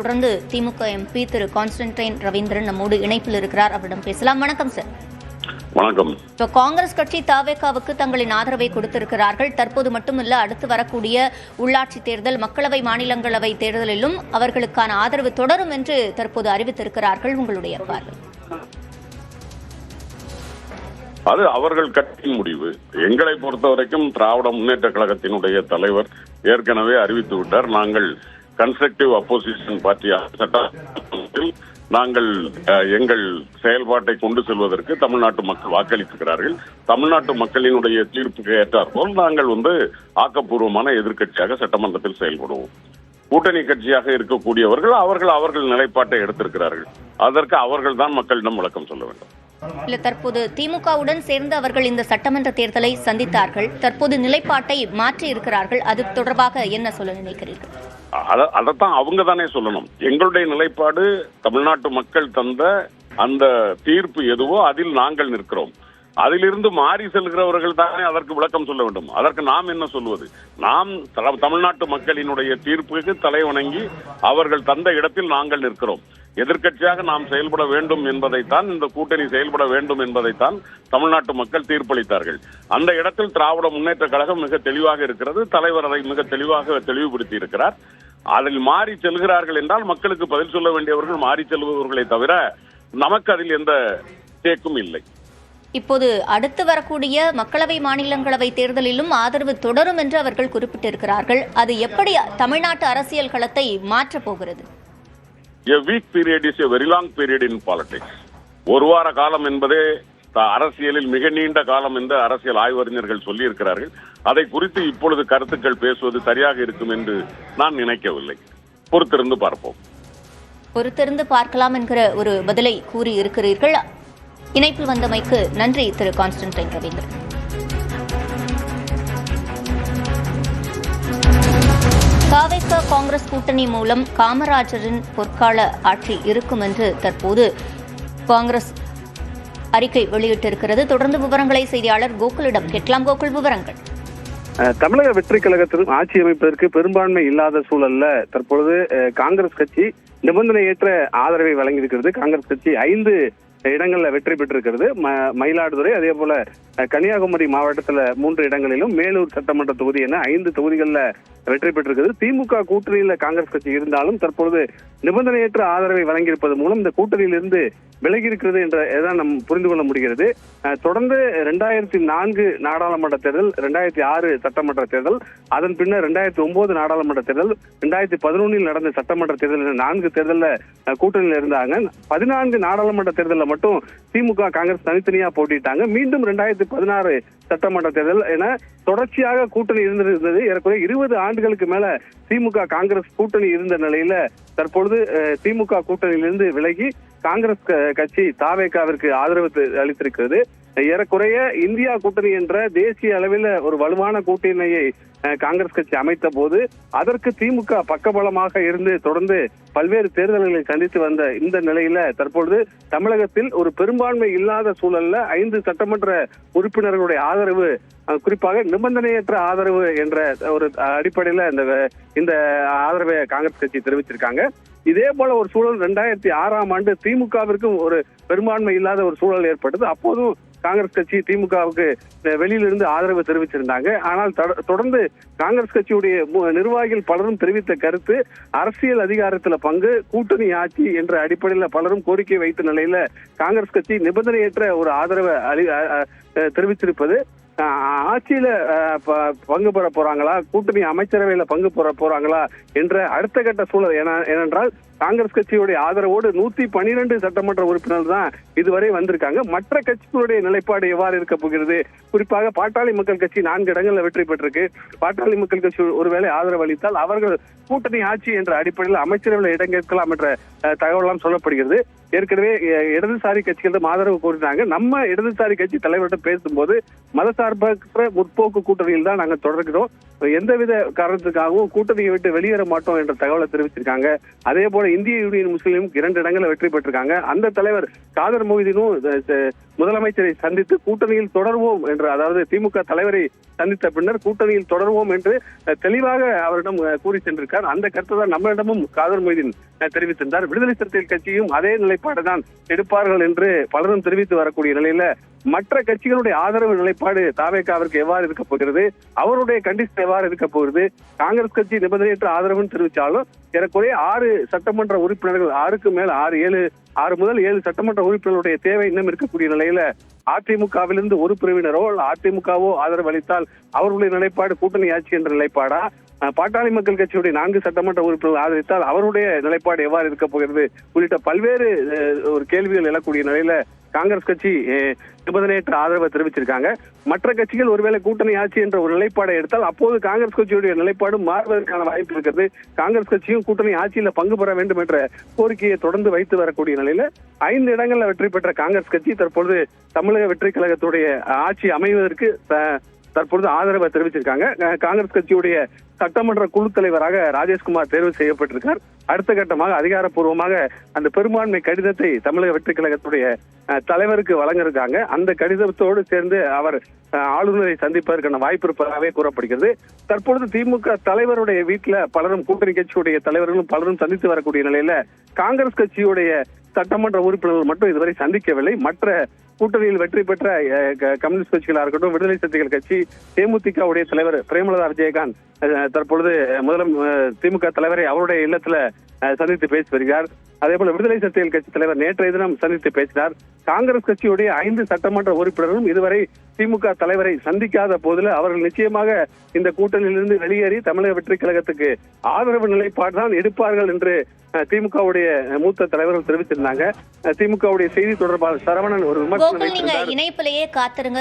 தொடர்ந்து திமுக எம்பி திரு கான்ஸ்டன்டைன் ரவீந்திரன் நம்மோடு இணைப்பில் இருக்கிறார். அவரிடம் பேசலாம். வணக்கம் சார். வணக்கம். இப்போ காங்கிரஸ் கட்சி தவேகாவுக்கு தங்களின் ஆதரவை கொடுத்திருக்கிறார்கள். தற்போது மட்டுமல்ல, அடுத்து வரக்கூடிய உள்ளாட்சி தேர்தல், மக்களவை, மாநிலங்களவை தேர்தலிலும் அவர்களுக்கான ஆதரவு தொடரும் என்று தற்போது அறிவித்திருக்கிறார்கள். உங்களுடைய பார்வை? அது அவர்கள் கட்சியின் முடிவு. எங்களை பொறுத்தவரைக்கும் திராவிட முன்னேற்ற கழகத்தினுடைய தலைவர் ஏற்கனவே அறிவித்து விட்டார். நாங்கள் கன்ஸ்ட்ரக்டிவ் அப்போசிஷன் பார்ட்டியாக சட்டத்தில் நாங்கள் எங்கள் செயல்பாட்டை கொண்டு செல்வதற்கு தமிழ்நாட்டு மக்கள் வாக்களித்திருக்கிறார்கள். தமிழ்நாட்டு மக்களினுடைய தீர்ப்புக்கு ஏற்றாற்போல் நாங்கள் ஆக்கப்பூர்வமான எதிர்க்கட்சியாக சட்டமன்றத்தில் செயல்படுவோம். கூட்டணி கட்சியாக இருக்கக்கூடியவர்கள் அவர்கள் நிலைப்பாட்டை எடுத்திருக்கிறார்கள். அதற்கு அவர்கள் தான் மக்களிடம் விளக்கம் சொல்ல வேண்டும். இல்ல, தற்போது திமுகவுடன் சேர்ந்து அவர்கள் இந்த சட்டமன்ற தேர்தலை சந்தித்தார்கள். தற்போது நிலைப்பாட்டை மாற்றி இருக்கிறார்கள். அது தொடர்பாக என்ன சொல்ல நினைக்கிறீர்கள்? அதைத்தான் அவங்க தானே சொல்லணும். எங்களுடைய நிலைப்பாடு தமிழ்நாட்டு மக்கள் தந்த அந்த தீர்ப்பு எதுவோ அதில் நாங்கள் நிற்கிறோம். அதிலிருந்து மாறி செல்கிறவர்கள் தானே அதற்கு விளக்கம் சொல்ல வேண்டும். அதற்கு நாம் என்ன சொல்வது? நாம் தமிழ்நாட்டு மக்களினுடைய தீர்ப்புக்கு தலை வணங்கி அவர்கள் தந்த இடத்தில் நாங்கள் நிற்கிறோம். எதிர்க்கட்சியாக நாம் செயல்பட வேண்டும் என்பதைத்தான், இந்த கூட்டணி செயல்பட வேண்டும் என்பதைத்தான் தமிழ்நாட்டு மக்கள் தீர்ப்பளித்தார்கள். அந்த இடத்தில் திராவிட முன்னேற்ற கழகம் மிக தெளிவாக இருக்கிறது. தலைவர் அதை மிக தெளிவாக தெளிவுபடுத்தி இருக்கிறார். அதில் மாறி செல்கிறார்கள் என்றால் மக்களுக்கு பதில் சொல்ல வேண்டியவர்கள் மாறி செல்பவர்களை தவிர நமக்கு அதில் எந்த தேக்கும் இல்லை. இப்போது அடுத்து வரக்கூடிய மக்களவை, மாநிலங்களவை தேர்தலிலும் ஆதரவு தொடரும் என்று அவர்கள் குறிப்பிட்டிருக்கிறார்கள். அது எப்படி தமிழ்நாட்டு அரசியல் களத்தை மாற்றப் போகிறது? A week period is a very long period in politics. ஒரு வார காலம் என்பதே அரசியலில் மிக நீண்ட காலம் என்று அரசியல் ஆய்வறிஞர்கள் சொல்லி இருக்கிறார்கள். அதை குறித்து இப்பொழுது கருத்துக்கள் பேசுவது சரியாக இருக்கும் என்று நான் நினைக்கவில்லை. பொறுத்திருந்து பார்ப்போம். பொறுத்திருந்து பார்க்கலாம் என்கிற ஒரு பதிலை கூறி இருக்கிறீர்கள். இணைப்பில் வந்தமைக்கு நன்றி திரு கான்ஸ்டன்டைன் ரவீந்திரன். தவேக காங்கிரஸ் கூட்டணி மூலம் காமராஜரின் பொற்கால ஆட்சி இருக்கும் என்று தற்போது காங்கிரஸ் அறிக்கை வெளியிட்டிருக்கிறது. தொடர்ந்து விவரங்களை செய்தியாளர் கோகுலிடம் கேட்கலாம். கோகுல், விவரங்கள்? தமிழக வெற்றி கழகத்திலும் ஆட்சி அமைப்பதற்கு பெரும்பான்மை இல்லாத சூழல்ல தற்பொழுது காங்கிரஸ் கட்சி நிபந்தனையற்ற ஆதரவை வழங்கியிருக்கிறது. காங்கிரஸ் கட்சி 5 இடங்கள்ல வெற்றி பெற்றிருக்கிறது. மயிலாடுதுறை, அதே போல கன்னியாகுமரி மாவட்டத்துல 3 இடங்களிலும், மேலூர் சட்டமன்ற தொகுதி என 5 தொகுதிகள்ல வெற்றி பெற்றிருக்கிறது. திமுக கூட்டணியில காங்கிரஸ் கட்சி இருந்தாலும் தற்பொழுது நிபந்தனையற்ற ஆதரவை வழங்கியிருப்பது மூலம் இந்த கூட்டணியிலிருந்து விலகி இருக்கிறது என்ற நம் புரிந்து கொள்ள முடிகிறது. தொடர்ந்து 2004 நாடாளுமன்ற தேர்தல், 2006 சட்டமன்ற தேர்தல், அதன் பின்னர் 2009 நாடாளுமன்ற தேர்தல், 2011 நடந்த சட்டமன்ற தேர்தல் என 4 தேர்தலில் கூட்டணியில் இருந்தாங்க. 14 நாடாளுமன்ற தேர்தலில் மட்டும் திமுக காங்கிரஸ் தனித்தனியா போட்டிட்டாங்க. மீண்டும் 2016 சட்டமன்ற தேர்தல் என தொடர்ச்சியாக கூட்டணி இருந்திருந்தது. ஏறக்குறைய 20 ஆண்டுகளுக்கு மேல திமுக காங்கிரஸ் கூட்டணி இருந்த நிலையில தற்பொழுது திமுக கூட்டணியிலிருந்து விலகி காங்கிரஸ் கட்சி தவேகாவிற்கு ஆதரவு அளித்திருக்கிறது. ஏறக்குறைய இந்தியா கூட்டணி என்ற தேசிய அளவில் ஒரு வலுவான கூட்டணியை காங்கிரஸ் கட்சி அமைத்த போது அதற்கு திமுக பக்கபலமாக இருந்து தொடர்ந்து பல்வேறு தேர்தல்களை சந்தித்து வந்த இந்த நிலையில தற்பொழுது தமிழகத்தில் ஒரு பெரும்பான்மை இல்லாத சூழல்ல 5 சட்டமன்ற உறுப்பினர்களுடைய ஆதரவு, குறிப்பாக நிபந்தனையற்ற ஆதரவு என்ற ஒரு அடிப்படையில இந்த ஆதரவை காங்கிரஸ் கட்சி தெரிவிச்சிருக்காங்க. இதே போல ஒரு சூழல் 2006ஆம் ஆண்டு திமுகவிற்கும் ஒரு பெரும்பான்மை இல்லாத ஒரு சூழல் ஏற்பட்டது. அப்போதும் காங்கிரஸ் கட்சி திமுகவுக்கு வெளியிலிருந்து ஆதரவு தெரிவிச்சிருந்தாங்க. ஆனால் தொடர்ந்து காங்கிரஸ் கட்சியுடைய நிர்வாகிகள் பலரும் தெரிவித்த கருத்து, அரசியல் அதிகாரத்துல பங்கு, கூட்டணி ஆட்சி என்ற அடிப்படையில் பலரும் கோரிக்கை வைத்த நிலையில காங்கிரஸ் கட்சி நிபந்தனையற்ற ஒரு ஆதரவை தெரிவித்திருப்பது, ஆட்சியில பங்கு பெற போறாங்களா, கூட்டணி அமைச்சரவையில பங்கு பெற போறாங்களா என்ற அடுத்த கட்ட சூழல். ஏனென்றால் காங்கிரஸ் கட்சியுடைய ஆதரவோடு 112 சட்டமன்ற உறுப்பினர்கள் தான் இதுவரை வந்திருக்காங்க. மற்ற கட்சிகளுடைய நிலைப்பாடு எவ்வாறு இருக்க போகிறது? குறிப்பாக பாட்டாளி மக்கள் கட்சி 4 இடங்கள்ல வெற்றி பெற்றிருக்கு. பாட்டாளி மக்கள் கட்சி ஒருவேளை ஆதரவு அளித்தால் அவர்கள் கூட்டணி ஆட்சி என்ற அடிப்படையில் அமைச்சரவையில் இடம் கேட்கலாம் என்ற தகவலாம் சொல்லப்படுகிறது. ஏற்கனவே இடதுசாரி கட்சிகளிடம் ஆதரவு கோரினாங்க. நம்ம இடதுசாரி கட்சி தலைவரிடம் பேசும்போது மதசார்பற்ற முற்போக்கு கூட்டணியில் தான் நாங்கள் தொடர்கிறோம், எந்தவித காரணத்துக்காகவும் கூட்டணியை விட்டு வெளியேற மாட்டோம் என்ற தகவலை தெரிவிச்சிருக்காங்க. அதே போல இந்திய யூனியன் முஸ்லீம் 2 இடங்களில் வெற்றி பெற்றிருக்காங்க. அந்த தலைவர் காதர் மொய்தீனும் முதலமைச்சரை சந்தித்து கூட்டணியில் தொடர்வோம் என்று, அதாவது திமுக தலைவரை சந்தித்த பின்னர் கூட்டணியில் தொடர்வோம் என்று தெளிவாக அவரிடம் கூறி சென்றிருக்கார். அந்த கருத்தை தான் நம்மளிடமும் காதர் மொய்தீன் தெரிவித்திருந்தார். விடுதலை சிறுத்தைகள் கட்சியும் அதே நிலைப்பாடு தான் எடுப்பார்கள் என்று பலரும் தெரிவித்து வரக்கூடிய நிலையில மற்ற கட்சிகளுடைய ஆதரவு நிலைப்பாடு தாவேகாவிற்கு எவ்வாறு இருக்க போகிறது, அவருடைய கண்டிஷன் எவ்வாறு இருக்க போகிறது, காங்கிரஸ் கட்சி நிபந்தனையற்ற ஆதரவுன்னு தெரிவித்தாலும் ஏறக்குறைய 6 சட்டமன்ற உறுப்பினர்கள், 6க்கு மேல் 6 முதல் 7 சட்டமன்ற உறுப்பினர்களுடைய தேவை இன்னும் இருக்கக்கூடிய நிலையில அதிமுகவிலிருந்து ஒரு பிரிவினரோ அதிமுகவோ ஆதரவு அளித்தால் அவர்களுடைய நிலைப்பாடு கூட்டணி ஆட்சி என்ற நிலைப்பாடா, பாட்டாளி மக்கள் கட்சியுடைய 4 சட்டமன்ற உறுப்பினர்கள் ஆதரித்தால் அவருடைய நிலைப்பாடு எவ்வாறு இருக்க போகிறது உள்ளிட்ட பல்வேறு ஒரு கேள்விகள் எழக்கூடிய நிலையில காங்கிரஸ் கட்சி நிபந்தனையற்ற ஆதரவை தெரிவிச்சிருக்காங்க. மற்ற கட்சிகள் ஒருவேளை கூட்டணி ஆட்சி என்ற ஒரு நிலைப்பாடை எடுத்தால் அப்போது காங்கிரஸ் கட்சியுடைய நிலைப்பாடு மாறுவதற்கான வாய்ப்பு இருக்கிறது. காங்கிரஸ் கட்சியும் கூட்டணி ஆட்சியில பங்கு பெற வேண்டும் என்ற கோரிக்கையை தொடர்ந்து வைத்து வரக்கூடிய நிலையில 5 இடங்களில் வெற்றி பெற்ற காங்கிரஸ் கட்சி தற்பொழுது தமிழக வெற்றி கழகத்துடைய ஆட்சி அமைவதற்கு தற்பொழுது ஆதரவை தெரிவிச்சிருக்காங்க. காங்கிரஸ் கட்சியுடைய சட்டமன்ற குழு தலைவராக ராஜேஷ்குமார் தேர்வு செய்யப்பட்டிருக்கார். அடுத்த கட்டமாக அதிகாரப்பூர்வமாக அந்த பெரும்பான்மை கடிதத்தை தமிழக வெற்றி கழகத்துடைய தலைவருக்கு வழங்க இருக்காங்க. அந்த கடிதத்தோடு சேர்ந்து அவர் ஆளுநரை சந்திப்பதற்கான வாய்ப்பு இருப்பதாகவே கூறப்படுகிறது. தற்பொழுது திமுக தலைவருடைய வீட்டுல பலரும், கூட்டணி கட்சியுடைய தலைவர்களும் பலரும் சந்தித்து வரக்கூடிய நிலையில காங்கிரஸ் கட்சியுடைய சட்டமன்ற உறுப்பினர்கள் மட்டும் இதுவரை சந்திக்கவில்லை. மற்ற கூட்டணியில் வெற்றி பெற்ற கம்யூனிஸ்ட் கட்சிகளாக இருக்கட்டும், விடுதலை சிறுத்தைகள் கட்சி, தேமுதிகவுடைய தலைவர் பிரேமலதா விஜயகாந்த் தற்பொழுது திமுக தலைவரை அவருடைய இல்லத்துல சந்தித்து பேசி வருகிறார். அதே போல விடுதலை சிறுத்தைகள் கட்சி தலைவர் நேற்றைய தினம் சந்தித்து பேசினார். காங்கிரஸ் கட்சியுடைய 5 சட்டமன்ற உறுப்பினர்களும் இதுவரை திமுக தலைவரை சந்திக்காத போதில் அவர்கள் நிச்சயமாக இந்த கூட்டணியிலிருந்து வெளியேறி தமிழக வெற்றி கழகத்துக்கு ஆதரவு நிலைப்பாடு தான் எடுப்பார்கள் என்று திமுகவுடைய மூத்த தலைவர்கள் தெரிவித்திருந்தாங்க. திமுகவுடைய செய்தி தொடர்பாளர் சரவணன் ஒரு விமர்சனம் இணைப்பிலேயே காத்திருங்க.